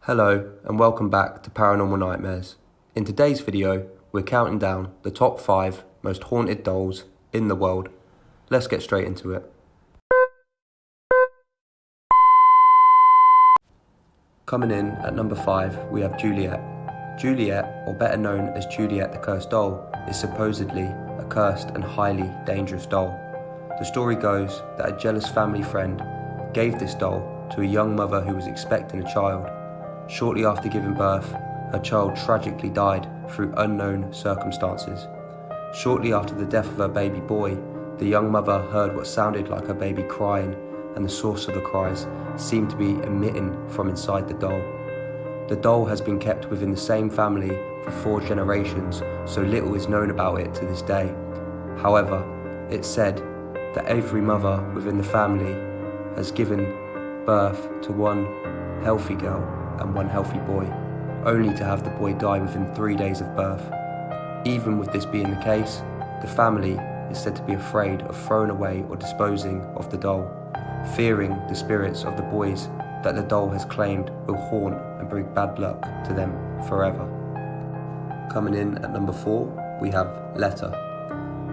Hello and welcome back to Paranormal Nightmares. In today's video, we're counting down the top 5 most haunted dolls in the world. Let's get straight into it. Coming in at number 5, we have Juliet. Juliet, or better known as Juliet the Cursed Doll, is supposedly a cursed and highly dangerous doll. The story goes that a jealous family friend gave this doll to a young mother who was expecting a child. Shortly after giving birth, her child tragically died through unknown circumstances. Shortly after the death of her baby boy, the young mother heard what sounded like her baby crying, and the source of the cries seemed to be emitting from inside the doll. The doll has been kept within the same family for 4 generations, so little is known about it to this day. However, it's said that every mother within the family has given birth to one healthy girl and one healthy boy, only to have the boy die within 3 days of birth. Even with this being the case, the family is said to be afraid of throwing away or disposing of the doll, fearing the spirits of the boys that the doll has claimed will haunt and bring bad luck to them forever. Coming in at number 4, we have Letta.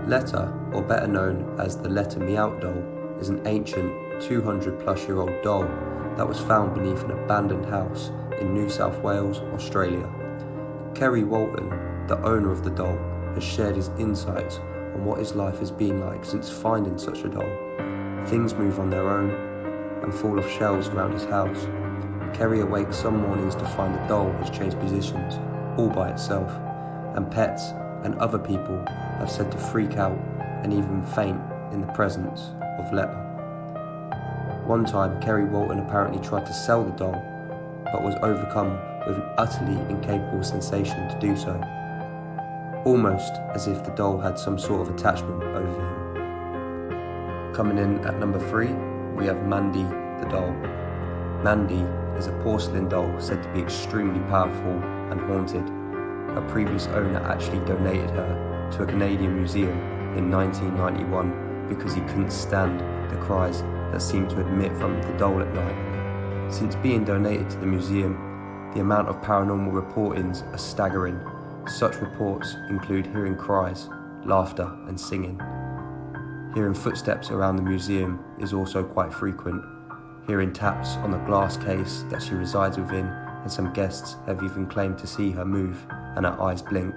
Letta, or better known as the Letta Myuu doll, is an ancient 200-plus-year-old doll that was found beneath an abandoned house in New South Wales, Australia. Kerry Walton, the owner of the doll, has shared his insights on what his life has been like since finding such a doll. Things move on their own and fall off shelves around his house. Kerry awakes some mornings to find the doll has changed positions all by itself, and pets and other people have said to freak out and even faint in the presence of Letta. One time, Kerry Walton apparently tried to sell the doll, but was overcome with an utterly incapable sensation to do so, almost as if the doll had some sort of attachment over him. Coming in at number 3, we have Mandy the doll. Mandy is a porcelain doll said to be extremely powerful and haunted. Her previous owner actually donated her to a Canadian museum in 1991 because he couldn't stand the cries that seemed to emit from the doll at night. Since being donated to the museum, the amount of paranormal reportings are staggering. Such reports include hearing cries, laughter and singing. Hearing footsteps around the museum is also quite frequent. Hearing taps on the glass case that she resides within, and some guests have even claimed to see her move and her eyes blink.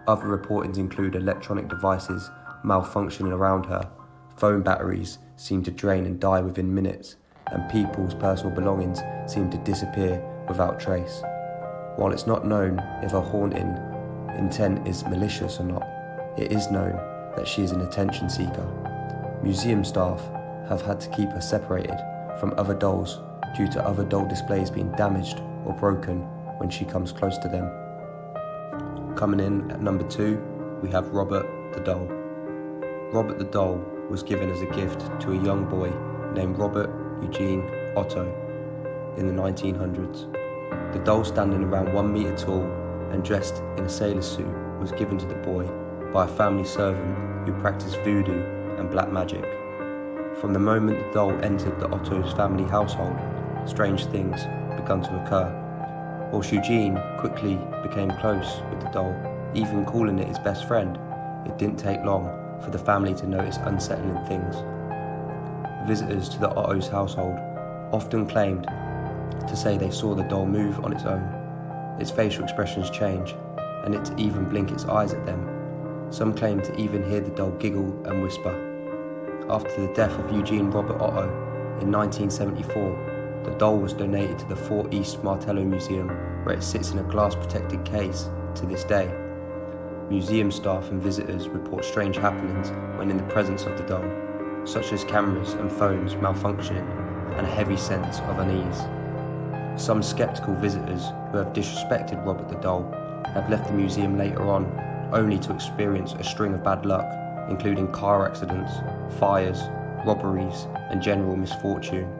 Other reportings include electronic devices malfunctioning around her, phone batteries seem to drain and die within minutes, and people's personal belongings seem to disappear without trace. While it's not known if her haunting intent is malicious or not, it is known that she is an attention seeker. Museum staff have had to keep her separated from other dolls due to other doll displays being damaged or broken when she comes close to them. Coming in at number 2, we have Robert the doll. Robert the doll was given as a gift to a young boy named Robert Eugene Otto in the 1900s. The doll, standing around 1 meter tall and dressed in a sailor suit, was given to the boy by a family servant who practiced voodoo and black magic. From the moment the doll entered the Otto's family household, strange things began to occur. Whilst Eugene quickly became close with the doll, even calling it his best friend, it didn't take long for the family to notice unsettling things. Visitors to the Otto's household often claimed to say they saw the doll move on its own, its facial expressions change, and it to even blink its eyes at them. Some claim to even hear the doll giggle and whisper. After the death of Eugene Robert Otto in 1974, the doll was donated to the Fort East Martello Museum, where it sits in a glass-protected case to this day. Museum staff and visitors report strange happenings when in the presence of the doll, such as cameras and phones malfunctioning and a heavy sense of unease. Some skeptical visitors who have disrespected Robert the doll have left the museum later on, only to experience a string of bad luck, including car accidents, fires, robberies, and general misfortune.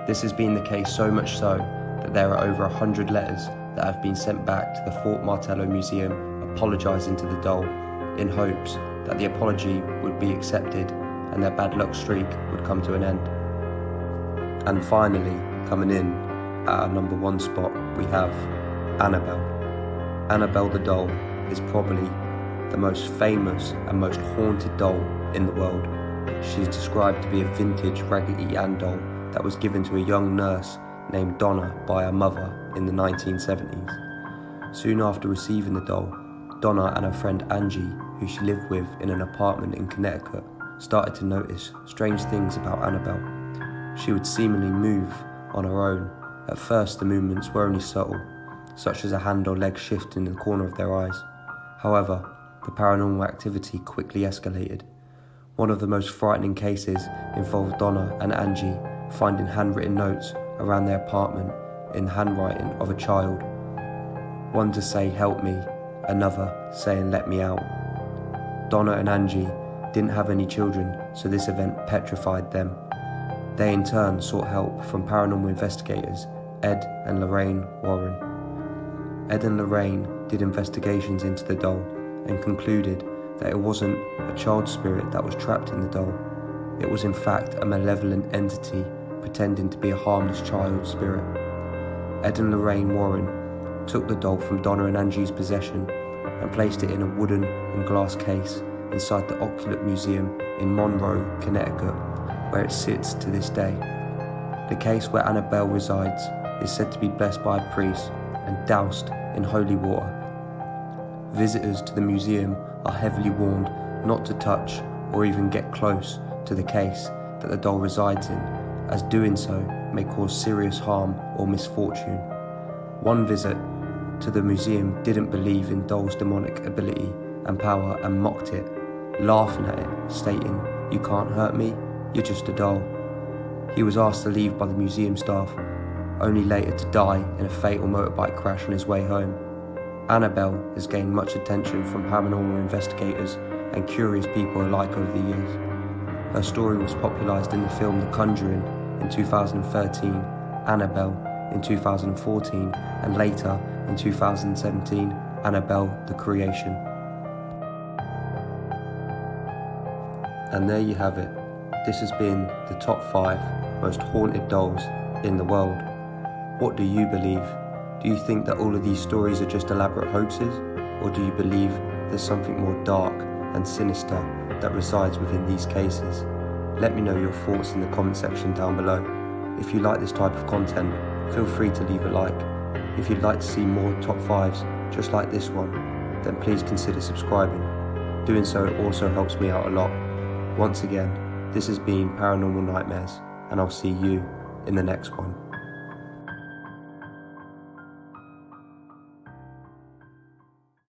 This has been the case so much so that there are over 100 letters that have been sent back to the Fort Martello Museum apologising to the doll, in hopes that the apology would be accepted and their bad luck streak would come to an end. And finally, coming in at our number 1 spot, we have Annabelle. Annabelle the doll is probably the most famous and most haunted doll in the world. She is described to be a vintage Raggedy Ann doll that was given to a young nurse named Donna by her mother in the 1970s. Soon after receiving the doll, Donna and her friend Angie, who she lived with in an apartment in Connecticut, started to notice strange things about Annabelle. She would seemingly move on her own. At first, the movements were only subtle, such as a hand or leg shifting in the corner of their eyes. However, the paranormal activity quickly escalated. One of the most frightening cases involved Donna and Angie finding handwritten notes around their apartment in handwriting of a child. One to say, "Help me," another saying, "Let me out." Donna and Angie didn't have any children, so this event petrified them. They in turn sought help from paranormal investigators Ed and Lorraine Warren. Ed and Lorraine did investigations into the doll and concluded that it wasn't a child spirit that was trapped in the doll. It was in fact a malevolent entity pretending to be a harmless child spirit. Ed and Lorraine Warren took the doll from Donna and Angie's possession and placed it in a wooden and glass case inside the Occult Museum in Monroe, Connecticut, where it sits to this day. The case where Annabelle resides is said to be blessed by a priest and doused in holy water. Visitors to the museum are heavily warned not to touch or even get close to the case that the doll resides in, as doing so may cause serious harm or misfortune. One visit to the museum didn't believe in doll's demonic ability and power and mocked it, laughing at it, stating, "You can't hurt me, you're just a doll." He was asked to leave by the museum staff, only later to die in a fatal motorbike crash on his way home. Annabelle has gained much attention from paranormal investigators and curious people alike over the years. Her story was popularised in the film The Conjuring in 2013, Annabelle in 2014, and later in 2017, Annabelle the Creation. And there you have it. This has been the top 5 most haunted dolls in the world. What do you believe? Do you think that all of these stories are just elaborate hoaxes? Or do you believe there's something more dark and sinister that resides within these cases? Let me know your thoughts in the comment section down below. If you like this type of content, feel free to leave a like. If you'd like to see more top 5s just like this one, then please consider subscribing. Doing so also helps me out a lot. Once again, this has been Paranormal Nightmares, and I'll see you in the next one.